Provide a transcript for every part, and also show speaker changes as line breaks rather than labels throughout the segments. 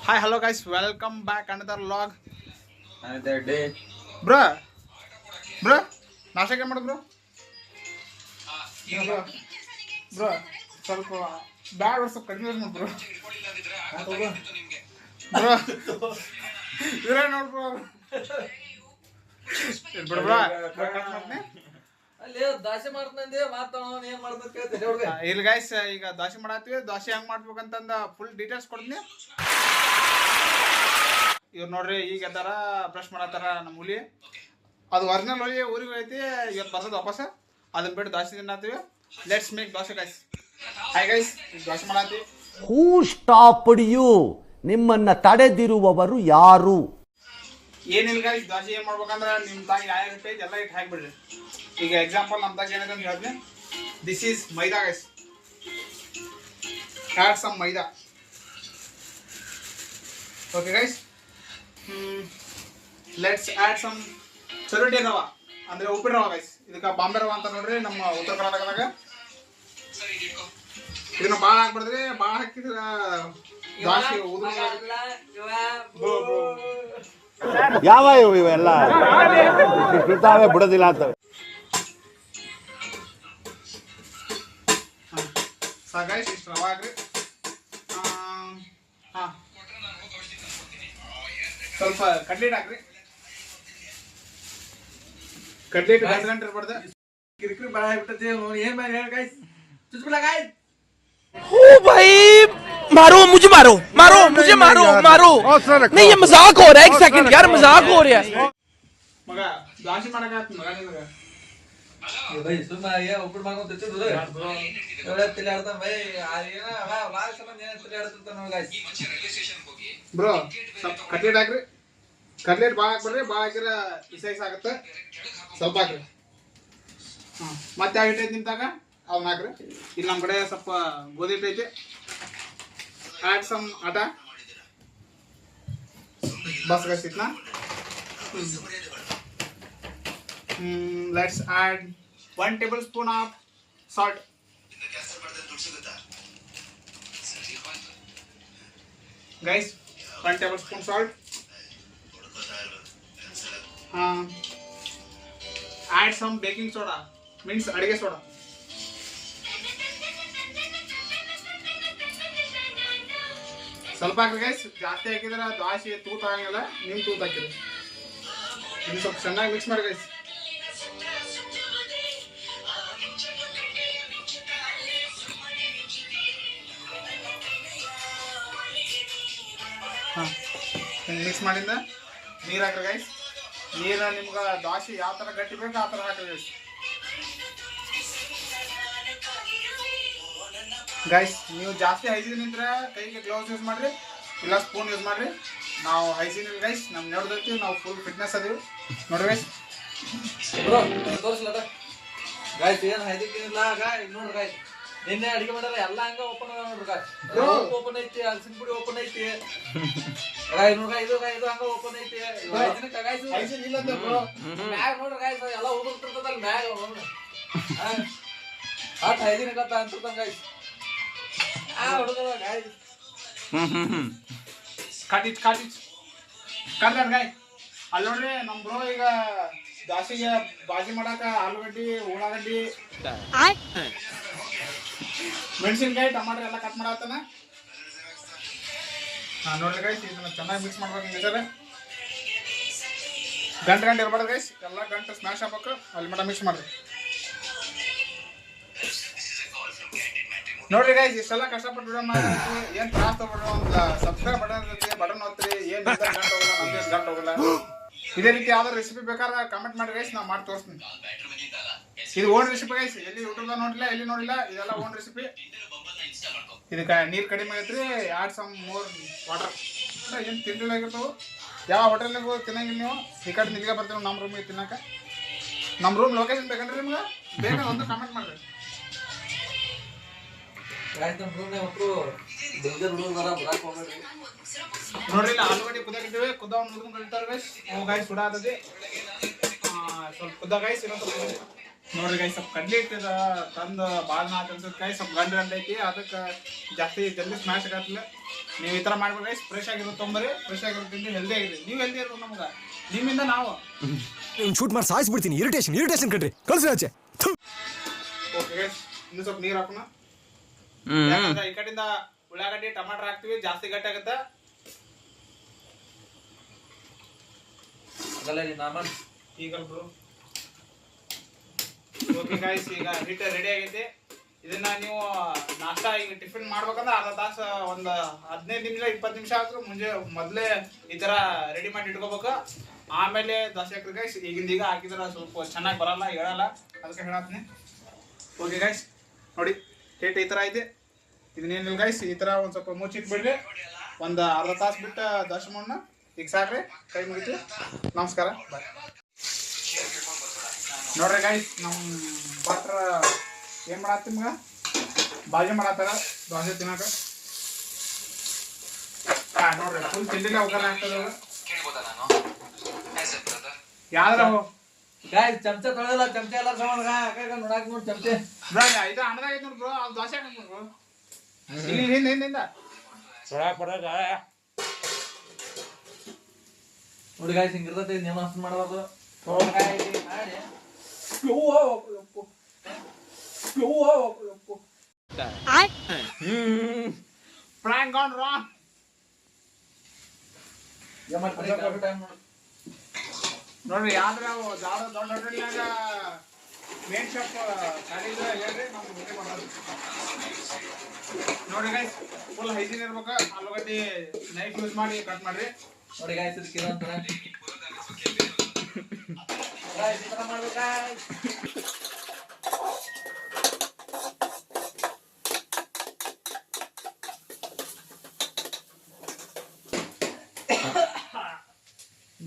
Hi, hello guys, welcome back another vlog.
Another day.
Bro, ನಾಷ್ಟಕ್ಕೆ ಏನು ಮಾಡೋದು bro ಸ್ವಲ್ಪ ಬ್ಯಾಡ್ ಸ್ವಲ್ಪ ಕಡಿಮೆ ಮಾಡಿ ಬ್ರೋ ಇದ್ರೆ ನೋಡ್ ಬ್ರೋ ಬಿಡು ಬ್ರೋ
ಅಲ್ಲಿ ದಾಸೆ ಮಾಡ್ತಂದೆ ಮಾತಾಡೋಣ ಏನ್ ಮಾಡ್ಬೇಕು ಕೇಳ್ತೀನಿ ಹುಡುಗ.
ಇಲ್ಲಿ ಗೈಸ್ ಈಗ ದೋಸೆ ಮಾಡತ್ತೀವಿ. ದೋಸೆ ಹೆಂಗ್ ಮಾಡ್ಬೇಕಂತಂದ ಫುಲ್ ಡೀಟೇಲ್ಸ್ ಕೊಡ್ತೀನಿ. ಇವ್ರು ನೋಡ್ರಿ ಈಗ ಎದ್ದಾರ ಬ್ರಷ್ ಮಾಡತ್ತಾರ ನಮ್ಮ ಹುಲಿ. ಅದು ಒರಿಜಿನಲ್ ಹುಲಿ ಊರಿಗೆ ಹೋಯ್ತಿ. ಇವತ್ತು ಬರ್ತದ ವಾಪಸ್. ಅದನ್ನ ಬಿಟ್ಟು ದೋಸೆ ತಿನ್ನತ್ತೀವಿ. Let's make dosa guys. Hi guys, dosa ಮಾಡತ್ತೀವಿ.
Who stopped you? ನಿಮ್ಮನ್ನ ತಡೆದಿರುವವರು ಯಾರು?
ಏನಿಲ್ಲ ಗೈಸ್, ದೋಸೆ ಏನ್ ಮಾಡ್ಬೇಕಂದ್ರೆ ನಿಮ್ ತಾಯಿ ಯಾವ ಇಟ್ಟು ಎಲ್ಲ ಇಟ್ಟು ಹಾಕ್ಬಿಡ್ರಿ. ಈಗ ಎಕ್ಸಾಂಪಲ್ ನಮ್ಮ ತಾಗ ಏನಿದೆ ಅಂತ ಹೇಳ್ತೀನಿ. This is maida guys. Add some maida. Okay guys, let's add some chiroti rava ಅಂದ್ರೆ ಉಪ್ಪಿನ ರವ ಗೈಸ್. ಇದಕ್ಕೆ ಬಾಂಬೆ ರವ ಅಂತ ನೋಡ್ರಿ ನಮ್ಮ ಉತ್ತರ ಕರ್ನಾಟಕದಾಗ. ಇದನ್ನ ಭಾಳ ಹಾಕ್ಬಿಡಿದ್ರಿ. ಭಾಳ ಹಾಕಿದ್ರ ದೋಸೆ
ಯಾವ ಇವೆಲ್ಲ ಬಿಡ್ತಾವೆ ಬಿಡೋದಿಲ್ಲ ಅಂತವೆ.
ಸಾಕಾಯ್ತು ಇಷ್ಟು ರವ ಹಾಕ್ರಿ. ಹಾಂ, ಸ್ವಲ್ಪ ಕಡ್ಲೆಟ್ ಹಾಕ್ರಿ. ಕಡ್ಲೆಟ್ ಗಂಟೆ ಇರ್ಬಾರ್ದು.
ಕಿರಿಕಿರಿ ಬಾಳ ಆಗ್ಬಿಟ್ಟತಿ. ಏನ್ ಮಾಡಿ ಹೇಳ ಗಾಯ್ಸ್, ಚುಚ್ಬಿಡ ಗಾಯ್ಸ್.
ओ भाई मारो मुझे, मारो मारो मुझे, मारो मारो। नहीं ये मजाक हो रहा है, एक सेकंड यार, मजाक हो रहा है।
ಮಗ ದಾಸಿ ಮಾಡಕ ಮಗ ನಿಮಗೆ
ಬೈ ಸುಮ್ಮ ಒಬ್ಬರು ಮಾಡ್ಕೊಂಡು ತಿಳ್ತಿದ್ರು ತಿಳಿ ಆಡ್ತಾನ ಬೈ. ಏನ ಲಾಸ್ಟ್ ಸಲ ಏನ ತಿಳಿ ಆಡ್ತಿರ್ತಾನ ನೋಡಿ ಗಾಯ್ಸ್.
ಬ್ರೋ ಸ್ವಲ್ಪ ಕಟ್ಲೆಟ್ ಹಾಕ್ರಿ. ಕಟ್ಲೆಟ್ ಭಾಳ ಹಾಕ್ಬಿಡ್ರಿ. ಭಾಳ ಹಾಕಿರ ಇಸೈಸ್ ಆಗುತ್ತೆ. ಸ್ವಲ್ಪ ಹಾಕ್ರಿ. ಹಾಂ, ಮತ್ತೆ ಯಾವ ಹಿಟ್ಟು ಐತಿ ನಿಂತಾಗ ಅವ್ನ ಹಾಕ್ರಿ. ಇಲ್ಲಿ ನಮ್ಮ ಕಡೆ ಸ್ವಲ್ಪ ಗೋಧಿ ಹಿಟ್ಟು ಐತಿ. ಆ್ಯಡ್ ಸಮ್ ಆಟ ಬಸ್ ಗಸ್ತಿತ್ನಾ. Let's add 1 tablespoon of salt. Guys 1 tablespoon salt. Add some baking soda, means ಅಡಿಗೆ ಸೋಡಾ. ಸ್ವಲ್ಪ ಹಾಕ್ರಿ ಗೈಸ್. ಜಾಸ್ತಿ ಹಾಕಿದ್ರೆ ದೋಸೆ ತೂತ ಆಗಂಗಿಲ್ಲ. ನೀವು ತೂತ ಹಾಕಿರಿ. ಇದು ಸ್ವಲ್ಪ ಚೆನ್ನಾಗಿ ಮಿಕ್ಸ್ ಮಾಡಿ ಗೈಸ್. ಹಾಂ, ಮಿಕ್ಸ್ ಮಾಡಿಂದ ನೀರು ಹಾಕ್ರಿ ಗೈಸ್. ನೀರು ನಿಮ್ಗೆ ದೋಸೆ ಯಾವ ಥರ ಗಟ್ಟಿ ಬೇಕು ಆ ಥರ ಹಾಕ್ರಿ ಗೈಸ್. ಗೈಸ್ ನೀವು ಜಾಸ್ತಿ ಹೈಜೀನ್ ಇದ್ರೆ ಕೈಗೆ ಗ್ಲೌಸ್ ಯೂಸ್ ಮಾಡಿರಿ, ಇಲ್ಲ ಸ್ಪೂನ್ ಯೂಸ್ ಮಾಡಿರಿ. ನಾವು ಹೈಜೀನ್ ಇಲ್ಲ ಗೈಸ್, ನಮ್ಮ ನೋಡ್ದಿರ್ತೀವಿ. ನಾವು ಫುಲ್ ಫಿಟ್ನೆಸ್ ಅದೀವಿ ನೋಡ್ರಿ ಗೈಸ್.
ಬ್ರೋ ತೋರಿಸ್ಲದ ಗಾಯ್ಸ್ ಏನ್ ಹೈದಿಕ್ಕಿಲ್ಲ ಗಾಯ್. ನೋಡ್ರಿ ಗಾಯ್ಸ್, ನಿನ್ನೆ ಅಡಿಗೆ ಮಾಡ್ಯಾರ ಎಲ್ಲ ಹಂಗ ಓಪನ್ ಅದ ನೋಡ್ರಿ ಗಾಯ್. ಓಪನ್ ಐತಿ, ಹಲಸಿನ ಪುಡಿ ಓಪನ್ ಐತಿ ಗಾಯ್. ನೋಡ್ರಿ ಇದು ಹಂಗ ಓಪನ್ ಐತಿ.
ಹೈಜೀನ್ ಇಲ್ಲ ಅಂತ ಬ್ರೋ.
ಮ್ಯಾಗ್ ನೋಡ್ರಿ ಗಾಯ್ಸ್ ಎಲ್ಲ ಹೋಗ್ತಿರ್ತದಲ್ಲ ಮ್ಯಾಗ್. ಅಟ್ ಹೈದಿನ ಕತ್ತ ಅಂತಿರ್ತಾನ ಗಾಯ್ಸ್. ಆ ಹುಡುಗರ ಗಾಯ್ಸ್
ಕಾಟಿಚ್ ಗಾಯ್. ಅಲ್ಲಿ ನೋಡ್ರಿ ನಮ್ಮ ಬ್ರೋ ಈಗ ದೋಸೆಗೆ ಬಾಜಿ ಮಾಡಾಕ ಆಲೂಗಡ್ಡಿ, ಉಳ್ಳಾಗಡ್ಡಿ, ಮೆಣಸಿನ್ಕಾಯಿ, ಟಮಾಟೊ ಎಲ್ಲ ಕಟ್ ಮಾಡತ್ತಾನ. ನೋಡ್ರಿ ಗೈಸ್, ಇದನ್ನ ಚೆನ್ನಾಗಿ ಮಿಕ್ಸ್ ಮಾಡ್ಬೇಕು. ಮಿಕ್ಸರ್ ಗಂಟೆ ಇರ್ಬಾರ್ದು ಗೈಸ್. ಎಲ್ಲ ಗಂಟೆ ಸ್ಮ್ಯಾಶ್ ಆಗ್ಬೇಕು. ಅಲ್ಲಿ ಮಟ ಮಿಕ್ಸ್ ಮಾಡ್ರಿ. ನೋಡ್ರಿ ಗೈಸ್, ಇಷ್ಟೆಲ್ಲ ಕಷ್ಟಪಟ್ಟು ವಿಡಿಯೋ ಮಾಡಿ ಏನು ತ್ರಾಸ ತಗೊಳ್ರಿ. ಒಂದು ಸಬ್ಸ್ಕ್ರೈಬ್ ಬಟನ್ ಒತ್ತಿರಿ. ಏನು ಗಂಟೆ ಹೋಗಲ್ಲ, ನಮ್ಗೆ ಗಂಟೆ ಹೋಗಲ್ಲ. ಇದೇ ರೀತಿ ಯಾವ್ದಾರು ರೆಸಿಪಿ ಬೇಕಾದ್ರೆ ಕಮೆಂಟ್ ಮಾಡಿ ಗೈಸ್, ನಾವು ಮಾಡಿ ತೋರಿಸ್ತೀನಿ. ಇದು ಓನ್ ರೆಸಿಪಿ ಗೈಸ್. ಎಲ್ಲಿ ಯೂಟ್ಯೂಬ್ದಾಗ ನೋಡಿಲ್ಲ, ಎಲ್ಲಿ ನೋಡಿಲ್ಲ. ಇದೆಲ್ಲ ಓನ್ ರೆಸಿಪಿ. ಇದಕ್ಕೆ ನೀರು ಕಡಿಮೆ ಆಗೈತ್ರಿ. Add some more water. ಏನು ತಿಂಡಿಲಾಗಿರ್ತಾವೆ. ಯಾವ ಹೋಟೆಲ್ನಾಗ ತಿನ್ನಂಗಿಲ್ಲ ನೀವು. ಈ ಕಡೆ ನಿಲ್ಗೆ ಬರ್ತೀವಿ ನಮ್ಮ ರೂಮಿಗೆ ತಿನ್ನಕ್ಕೆ. ನಮ್ಮ ರೂಮ್ ಲೊಕೇಶನ್ ಬೇಕಂದ್ರೆ ನಿಮ್ಗೆ ಬೇಗ ಒಂದು ಕಮೆಂಟ್ ಮಾಡಿರಿ. ನೋಡ್ರಿ ಇಲ್ಲ ಆಲೂಗಡ್ಡೆ ಕುದಾಕಿಟ್ಟಿವಿ. ಕುದ್ದವ್ ಮುಗಿದು ಕಳಿತಾರೆ ಗೈಸ್. ಗೈಸ್ ಸುಡಾತದೆ ಸ್ವಲ್ಪ ಕುದ್ದ ಗೈಸ್. ಇನ್ನೊಂದು ಸ್ವಲ್ಪ ನೋಡ್ರಿ ಗೈ ಸ್ವಲ್ಪ ಕಡ್ಲಿ ಇಟ್ಟಿದ ತಂದು ಭಾಳ ನಾಲ್ಕು ಕೈ ಸ್ವಲ್ಪ ಗಂಡು ಐತಿ ಅದಕ್ಕೆ ಜಾಸ್ತಿ ಜಲ್ದಿ ಸ್ಮ್ಯಾಶ್ ಆಗತ್ತಿಲ್ಲ. ನೀವು ಈ ಥರ ಮಾಡ್ಬೇಕು ಗೈಸ್. ಫ್ರೆಶ್ ಆಗಿರೋದು ತೊಂಬರಿ, ಫ್ರೆಶ್ ಆಗಿರೋ ತಿಂದು ಹೆಲ್ದಿ ಆಗಿದೆ. ನೀವು ಹೆಲ್ದಿ ಇರೋದು ನಮ್ಗೆ, ನಿಮ್ಮಿಂದ ನಾವು
ಶೂಟ್ ಮಾಡಿ ಸಾಯಿಸ್ಬಿಡ್ತೀನಿ. ಇರಿಟೇಷನ್ ಕಣ್ರಿ, ಕಳ್ಸಿ ಆಚೆ.
ಓಕೆ ಗೈಸ್, ಇನ್ನು ಸ್ವಲ್ಪ ನೀರು ಹಾಕೋಣ. ಯಾಕಂದ್ರೆ ಈ ಕಡೆಯಿಂದ ಉಳ್ಳಾಗಡ್ಡಿ ಟಮಾಟರ್ ಹಾಕ್ತಿವಿ, ಜಾಸ್ತಿ ಗಟ್ಟಿ ಆಗುತ್ತೆ. ಈಗ ಓಕೆ ಗೈಸ್, ಈಗ ಹಿಟ್ ರೆಡಿ ಆಗೈತಿ. ಇದನ್ನ ನೀವು ನಾಷ್ಟಾ ಈಗ ಟಿಫಿನ್ ಮಾಡ್ಬೇಕಂದ್ರೆ ಅರ್ಧ ತಾಸು ಒಂದು 15 ನಿಮಿಷ 20 ನಿಮಿಷ ಆದ್ರೂ ಮೊದಲೇ ಈ ತರ ರೆಡಿ ಮಾಡಿ ಇಟ್ಕೋಬೇಕು. ಆಮೇಲೆ ದೋಸೆ ಹಾಕಿದ್ರೆ ಗೈಸ್ ಈಗ ಹಾಕಿದ್ರೆ ಸ್ವಲ್ಪ ಚೆನ್ನಾಗಿ ಬರಲ್ಲ, ಹೇಳಲ್ಲ, ಅದಕ್ಕೆ ಹೇಳತ್ತೀನಿ. ಓಕೆ ಗೈಸ್, ನೋಡಿ ಹಿಟ್ ಈ ತರ ಐತಿ. ಇದನ್ನೇನಿಲ್ಲ ಗೈಸ್, ಈ ತರ ಒಂದ್ ಸ್ವಲ್ಪ ಮುಚ್ಚಿಟ್ಬಿಡ್ರಿ. ಒಂದು ಅರ್ಧ ತಾಸು ಬಿಟ್ಟು ದೋಸೆ ಮಾಡೋಣ. ಈಗ ಸಾಕ್ರಿ, ಕೈ ಮುಗಿತು. ನಮಸ್ಕಾರ, ಬಾಯ್. ನೋಡ್ರಿ ಗೈಸ್, ನಮ್ಮ ಭಟ್ರ ಏನ್ ಮಾಡತ್ತಿ ಮಗ, ಬಾಜಿ ಮಾಡತ್ತಾರ ದೋಸೆ ತಿನ್ನಾಕ. ನೋಡ್ರಿ ಫುಲ್ ತಿಂಡಿಲ್ಲ ಒಗ್ಗರಣೆ ಆಗ್ತದ. ಯಾವ್ದ್ರ
ಚಮಚ ತೊಳೆದಿಲ್ಲ, ಚಮಚ ಎಲ್ಲ ನೋಡಾಕ್ ನೋಡಿ ಚಮಚೆ
ಇದು ಅನ್ನದಾಗೈತಿ ನೋಡ್ರಿ ಬ್ರೋ, ಅದು ದೋಸೆ ಹಾಕಿ ಬ್ರೋ. ಹಿಂದಿಂದ
ನೋಡಿ ಗಾಯ್ಸ್, ಹಿಂಗಿರ್ತೈತಿ. ನೀವು ಅಷ್ಟು ಮಾಡಬಾರ್ದು.
Prank gone wrong. ನೋಡ್ರಿ ಯಾವ್ದ್ರ ದೊಡ್ಡ ಹೋಟೆಲ್ನಾಗ ಮೇನ್ ಶಾಪ್ ಕಡಿದ ಹೇಳ್ರಿ, ನಾವು ಊಟ ಮಾಡೋದು. ನೋಡಿ ಗೈಸ್, ಫುಲ್ ಹೈಜೀನ್ ಇರ್ಬೇಕು. ಆಲೂಗಡ್ಡಿ ನೈಫ್ ಯೂಸ್ ಮಾಡಿ ಕಟ್ ಮಾಡ್ರಿ.
ನೋಡಿ ಗಾಯ್ಸ್, ಇದಕ್ಕೆ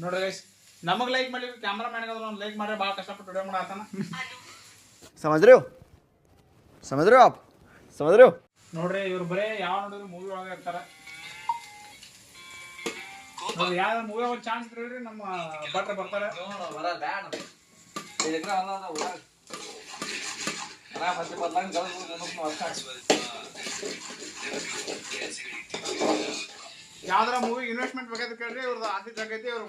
ನೋಡ್ರಿ ಗೈಸ್, ನಮಗ್ ಲೈಕ್ ಮಾಡಿ, ಕ್ಯಾಮ್ರಾ ಮ್ಯಾನ್ ಒಂದು ಲೈಕ್ ಮಾಡ್ರೆ ಭಾಳ ಕಷ್ಟಪಟ್ಟು ವಿಡಿಯೋ ಮಾಡತ್ತಾನ.
समझ रहे हो आप? समझ रहे हो?
ನೋಡ್ರಿ ಇವ್ರು ಬರೇ ಯಾವ ನೋಡಿದ್ರು ಮೂವಿ ಒಳಗೆ ಇರ್ತಾರ. ಯಾವ ಮೂವಿ ಒಂದು ಚಾನ್ಸ್ ಇದ್ರಿ ನಮ್ಮ ಭಟ್ರ ಬರ್ತಾರೆ. ಯಾವ್ದಾರ ಮೂವಿ ಇನ್ವೆಸ್ಟ್ಮೆಂಟ್ ಬೇಕಾದ್ರೆ ಕೇಳ್ರಿ, ಇವ್ರದ್ದು ಆಸೆ ಜಾಗೈತಿ. ಇವ್ರು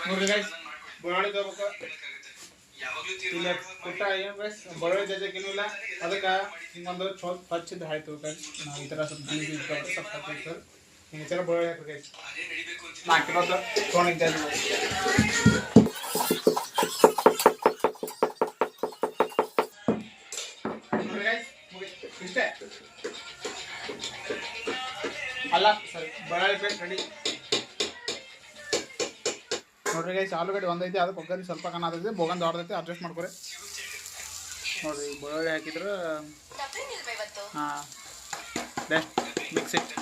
ನೋಡ್ರಿ ಗೈಸ್, ಬೆಳ್ಳುಳ್ಳಿ ತಗೋಬೇಕು. ಇಲ್ಲ ಪುಟ್ಟ ಏನು ಗೈಸ್, ಬೆಳ್ಳುಳ್ಳಿ ಜಜ್ಜಕ್ಕೇನೂ ಇಲ್ಲ. ಅದಕ್ಕೆ ಹಿಂಗೊಂದು ಸ್ವಲ್ಪ ಹಚ್ಚಿದ್ದು ಆಯ್ತು ಗೈಸ್. ನಾವು ಈ ಥರ ಸ್ವಲ್ಪ ಸ್ವಲ್ಪ ಹಾಕಿತ್ತು. ಹಿಂಗೆ ಈ ಥರ ಬೆಳ್ಳುಳ್ಳಿ ಹಾಕಿ ಗೈಸ್. 4 ಕಿಲೋ ತೊಗೊಂಡಿದ್ದೆ. ನೋಡ್ರಿ ಗೈಸ್, ಮುಗಿತು ಇಷ್ಟೇ. ಅಲ್ಲ ಸರಿ, ಬೆಳ್ಳುಳ್ಳಿ ಪೇಸ್ಟ್ ರೆಡಿ. ನೋಡ್ರಿ ಗೈಸ್, ಆಲೂಗಡ್ಡೆ ಒಂದೈತಿ, ಅದಕ್ಕೆ ಒಗ್ಗರಣೆ ಸ್ವಲ್ಪ ಕಾಣತೈತಿ. ಬೋಗನ್ ದೊಡ್ಡದೈತಿ, ಅಡ್ಜಸ್ಟ್ ಮಾಡ್ಕೊರಿ. ನೋಡ್ರಿ ಬೆಳ್ಳುಳ್ಳಿ ಹಾಕಿದ್ರೆ ಹಾಂ ಬೆಸ್ಟ್ ಮಿಕ್ಸ್ ಇಟ್.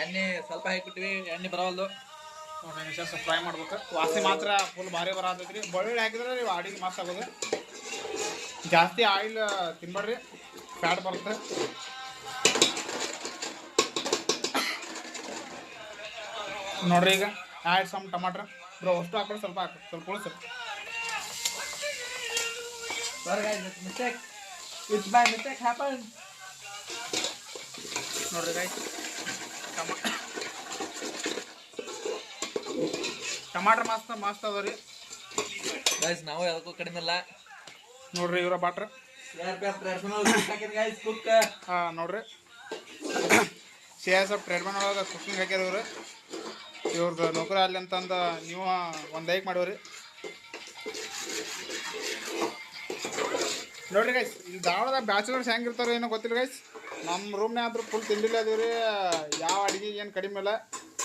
ಎಣ್ಣೆ ಸ್ವಲ್ಪ ಹಾಕಿಬಿಟ್ವಿ, ಎಣ್ಣೆ ಬರವಲ್ದು.
ನೋಡ್ರಿ ಸ್ವಲ್ಪ ಫ್ರೈ ಮಾಡ್ಬೇಕು. ವಾಸನೆ ಮಾತ್ರ ಫುಲ್ ಭಾರಿ ಬರತೈತ್ರಿ. ಬೆಳ್ಳುಳ್ಳಿ ಹಾಕಿದ್ರೆ ನೀವು ಅಡಿಗೆ ಮಸ್ತ್ ಆಗೋದು. ಜಾಸ್ತಿ ಆಯಿಲ್ ತಿನ್ಬೇಡ್ರಿ, ಫ್ಯಾಟ್ ಬರುತ್ತೆ. ನೋಡ್ರಿ ಈಗ ಆ್ಯಡ್ ಸಮ್ ಟಮಾಟ್ರ್ ಬ್ರೋ. ಅಷ್ಟು ಹಾಕ್ಬಿಟ್ಟು ಸ್ವಲ್ಪ ಹಾಕಿ, ಸ್ವಲ್ಪ ಉಳಿಸಿ. ನೋಡ್ರಿ ಗೈಸ್, ಟಮಾಟ್ರ್ ಮಸ್ತ್ ಅದ ರೀ
ಗೈಸ್. ನಾವು ಯಾವುದಕ್ಕೂ ಕಡಿಮೆ ಇಲ್ಲ.
ನೋಡ್ರಿ ಇವರ ಬಾಟ್ರ್. ಹಾಂ ನೋಡ್ರಿ, CS ಟ್ರೇಡ್ಮನ್ ಒಳಗೆ ಕುಕಿಂಗ್ ಹಾಕ್ಯಾರ ಇವ್ರು. ಇವ್ರದ್ದು ನೌಕರಿ ಅಲ್ಲಿ ಅಂತಂದು ನೀವು ಒಂದು ಲೈಕ್ ಮಾಡಿವ್ರಿ. ನೋಡ್ರಿ ಗೈಸ್, ಇಲ್ಲಿ ಧಾರವಾಡದಾಗ ಬ್ಯಾಚುಲರ್ಸ್ ಹೆಂಗಿರ್ತಾರೋ ಏನೋ ಗೊತ್ತಿಲ್ಲ ಗೈಸ್. ನಮ್ಮ ರೂಮ್ನೇ ಆದ್ರೂ ಫುಲ್ ತಿಂಡಿಲ್ಲ ಅದೀವಿ ರೀ. ಯಾವ ಅಡುಗೆ ಏನು ಕಡಿಮೆ ಇಲ್ಲ,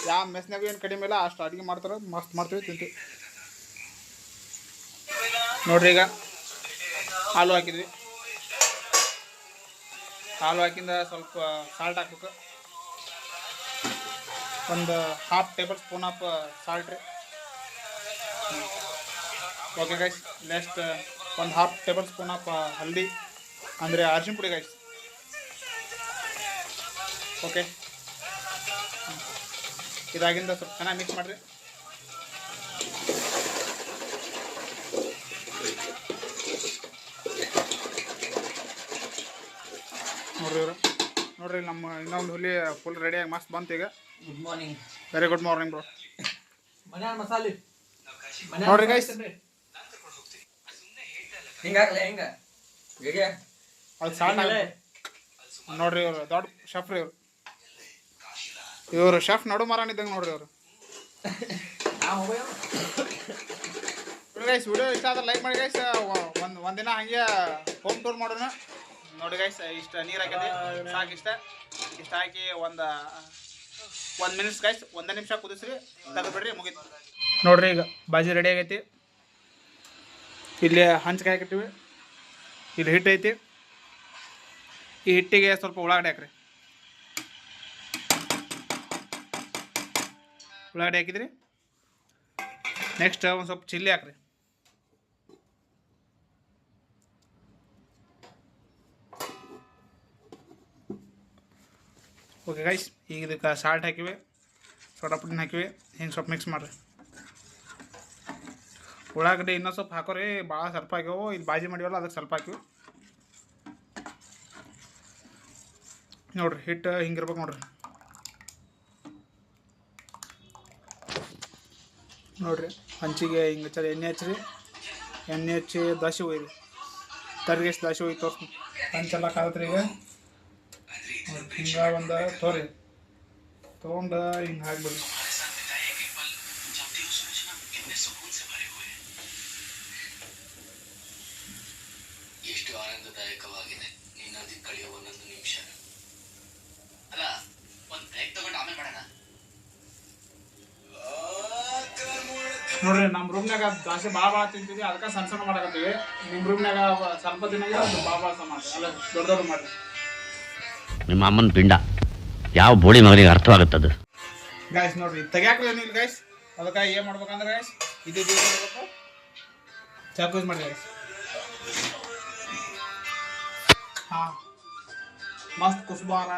ಯಾವ ಮೆಸ್ನಾಗೂ ಏನು ಕಡಿಮೆ ಇಲ್ಲ. ಅಷ್ಟು ಅಡುಗೆ ಮಾಡ್ತಾರೆ, ಮಸ್ತ್ ಮಾಡ್ತೀವಿ, ತಿಂತೀವಿ. ನೋಡ್ರಿ ಈಗ ಹಾಲು ಹಾಕಿದ್ವಿ. ಹಾಲು ಹಾಕಿಂದ ಸ್ವಲ್ಪ ಸಾಲ್ಟ್ ಹಾಕ್ಬೇಕು. ಒಂದು 1/2 ಟೇಬಲ್ ಸ್ಪೂನ್ ಆಫ್ ಸಾಲ್ಟ್ ರೀ. ಓಕೆ ಗೈಸ್, ನೆಕ್ಸ್ಟ್ ಒಂದು ಹಾಫ್ ಟೇಬಲ್ ಸ್ಪೂನ್ ಆಫ್ ಹಲ್ದಿ ಅಂದರೆ ಅರಿಶಿನ ಪುಡಿ ಗೈಸ್. ಓಕೆ, ಇದಾಗಿಂದ ಸ್ವಲ್ಪ ಚೆನ್ನಾಗಿ ಮಿಕ್ಸ್ ಮಾಡಿರಿ. ನೋಡ್ರಿ ನಮ್ಮ ಇನ್ನೊಂದು ಹುಲಿ ಫುಲ್ ರೆಡಿಯಾಗಿ ಮಸ್ತ್ ಬಂತು ಈಗ.
Good morning.
Very good morning bro.
ಮನ್ಯಾನ ಮಸಾಲೆ
ನೋಡ್ರಿ ಗೈಸ್,
ಹಿಂಗಾಗ್ಲ ಹೆಂಗ ಹೇಗೆ
ಅದು ಸಾಲ ನೋಡ್ರಿ. ಇವರು ದೊಡ್ಡ ಶೆಫ್ ರೀ. ಇವರು ಶೆಫ್ ನಡು ಮಾರಾಣಿದ್ದಂಗೆ ನೋಡ್ರಿ ಅವರು. ಗೈಸ್, ವಿಡಿಯೋ ಇಷ್ಟ ಆದ್ರೆ ಲೈಕ್ ಮಾಡಿ ಗೈಸ್. ಒಂದಿನ ಹಂಗೆ ಹೋಮ್ ಟೂರ್ ಮಾಡೋಣ. ನೋಡಿ ಗೈಸ್, ಇಷ್ಟು ನೀರು ಹಾಕೈತಿ ಸಾಕು. ಇಷ್ಟ ಹಾಕಿ ಒಂದು ಮಿನಿಟ್ಸ್ ಗೈಸ್, 1 ನಿಮಿಷ ಕುದಿಸ್ರಿ, ತೆಗೆದ್ಬಿಡ್ರಿ, ಮುಗೀತು. ನೋಡ್ರಿ ಈಗ ಬಾಜಿ ರೆಡಿ ಆಗೈತಿ. ಇಲ್ಲಿ ಹಂಚ್ಕಾಯಿ ಹಾಕಿರ್ತೀವಿ, ಇಲ್ಲಿ ಹಿಟ್ಟು ಐತಿ. ಈ ಹಿಟ್ಟಿಗೆ ಸ್ವಲ್ಪ ಉಳ್ಳಾಗಡ್ಡಿ ಹಾಕ್ರಿ. ಉಳ್ಳಾಗಡ್ಡಿ ಹಾಕಿದ್ರಿ. ನೆಕ್ಸ್ಟ್ ಒಂದು ಸ್ವಲ್ಪ ಚಿಲ್ಲಿ ಹಾಕ್ರಿ. ಓಕೆ ಗೈಸ್, ಈಗ ಇದಕ್ಕೆ ಸಾಲ್ಟ್ ಹಾಕಿವಿ, ಸೋಡಾ ಪುಡಿನ ಹಾಕಿವಿ. ಹಿಂಗೆ ಸ್ವಲ್ಪ ಮಿಕ್ಸ್ ಮಾಡಿರಿ. ಉಳ್ಳಾಗಡ್ಡಿ ಇನ್ನೊಂದು ಸ್ವಲ್ಪ ಹಾಕೋರಿ, ಭಾಳ ಸ್ವಲ್ಪ ಹಾಕ್ಯವು. ಇಲ್ಲಿ ಬಾಜಿ ಮಾಡಿವಲ್ಲ ಅದಕ್ಕೆ ಸ್ವಲ್ಪ ಹಾಕಿವಿ. ನೋಡ್ರಿ ಹಿಟ್ಟು ಹಿಂಗಿರ್ಬೇಕು ನೋಡ್ರಿ. ನೋಡ್ರಿ ಹಂಚಿಗೆ ಹಿಂಗೆ ಚಲ ಎಣ್ಣೆ ಹಚ್ಚಿರಿ. ಎಣ್ಣೆ ಹಚ್ಚಿ ದೋಸೆ ಒಯ್ರಿ. ತರ್ಗೆ ಎಷ್ಟು ದೋಸೆ ಒಯ್ದು ತೋರಿಸ್ತೀನಿ. ಹಂಚೆಲ್ಲ ಕಾಲತ್ರಿ. ಈಗ ಹಿಂಗೆ ಒಂದು ತೋರಿ ತೊಗೊಂಡು ಹಿಂಗೆ ಹಾಕ್ಬಿಡ್ರಿ.
ಎಷ್ಟು ಆನಂದದಾಯಕವಾಗಿದೆ ನಿನ್ನದಿ ಕಳೆಯುವ ಒಂದೊಂದು ನಿಮಿಷ. ಅಲ್ಲ, ಒಂದು ಬ್ರೇಕ್ ತಗೊಂಡು ಆಮೇಲೆ ಮಾಡೋಣ.
ನೋಡ್ರಿ, ನಮ್ಮ ರೂಮ್ನಾಗ ದೋಸೆ ಭಾಳ ತಿಂತೀವಿ, ಅದಕ್ಕೆ ಸಣ್ಣ ಸಣ್ಣ ಮಾಡಕತ್ತೀವಿ. ನಿಮ್ಮ ರೂಮ್ನಾಗ ಸ್ವಲ್ಪ ದಿನಾಗ ಭಾಳ ಮಾಡಿ, ಅಲ್ಲ ದೊಡ್ಡ ದೊಡ್ಡ ಮಾಡಿರಿ.
ನಿಮ್ಮ ಅಮ್ಮನ ಪಿಂಡ ಯಾವ ಬೋಳಿ ಮಗನಿಗೆ ಅರ್ಥವಾಗುತ್ತದೆ.
ಗೈಸ್ ನೋಡ್ರಿ, ತೆಗಿಯಾಕ್ರಿ ಏನಿಲ್ಲ ಗೈಸ್. ಅದಕ್ಕೆ ಏನು ಮಾಡ್ಬೇಕಂದ್ರೆ ಗೈಸ್, ಇದು ಮಾಡ್ಬೇಕು, ಚಾಕು ಯೂಸ್ ಮಾಡಿ ಗೈಸ್. ಹಾಂ, ಮಸ್ತ್ ಕುಸ್ಬಾರ.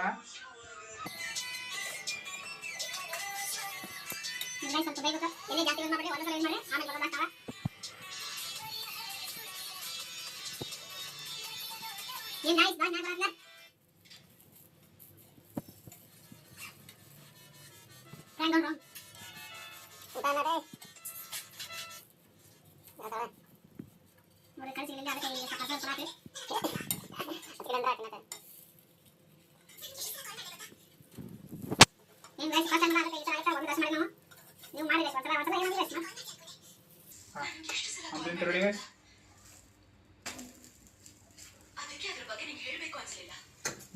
Ready guys.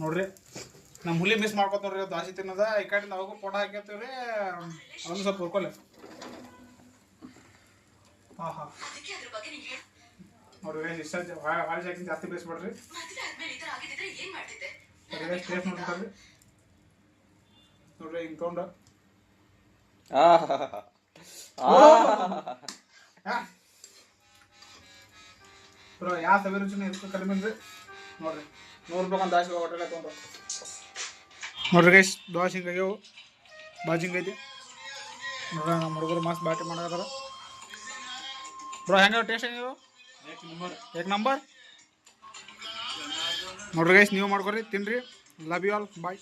ನೋಡ್ರಿ, ನಮ್ಮ ಹುಲಿ ಮಿಸ್ ಮಾಡ್ಕೊತ ನೋಡ್ರಿ ದೋಸೆ ತಿನ್ನೋದ. ಈ ಕಡೆಯಿಂದ ಅವಾಗೂ ಫೋಟೋ ಹಾಕಿರ್ತೀವ್ರಿ, ಅದೊಂದು ಸ್ವಲ್ಪ ಹುರ್ಕೊಲ್ಲ. ಹಾಂ ಹಾಂ, ನೋಡ್ರಿ ಗೈಸ್, ಇಷ್ಟ ಹಾಳು ಜಾಸ್ತಿ ಜಾಸ್ತಿ ಬೇಯಿಸ್ಬೇಡ್ರಿ. ಸರಿ ಗೈಸ್, ಟೇಸ್ಟ್ ನೋಡ್ರಿ. ನೋಡ್ರಿ ಹಿಂಗೆ ತೊಗೊಂಡು ಬ್ರೋ, ಯಾವ ಸವಿ ರುಚಿನ ಇದಕ್ಕೂ ಕಡಿಮೆ ರೀ. ನೋಡ್ರಿ, 100 ರೂಪಾಯಿ ಒಂದು ದೋಸೆ ಹೋಟೆಲ್ ತೊಗೊಂಡ್ರು. ನೋಡ್ರಿ ಗೈಸ್, ದೋಸೆ ಹಿಂಗಾಗ್ಯಾವು, ಬಾಜಿ ಹಿಂಗೈತಿ. ನೋಡ್ರಿ, ನಮ್ಮ ಹುಡುಗರು ಮಸ್ತ್ ಬಾಟಿ ಮಾಡಕತ್ತಾರ. ಬ್ರೋ, ಹೆಂಗ ಟೇಸ್ಟ್ ಹೆಂಗ್ಯಾವ? ಏಕ್ ನಂಬರ್. ನೋಡ್ರಿ ಗೈಸ್, ನೀವು ಮಾಡ್ಕೊರಿ, ತಿನ್ರಿ. Love you all, bye.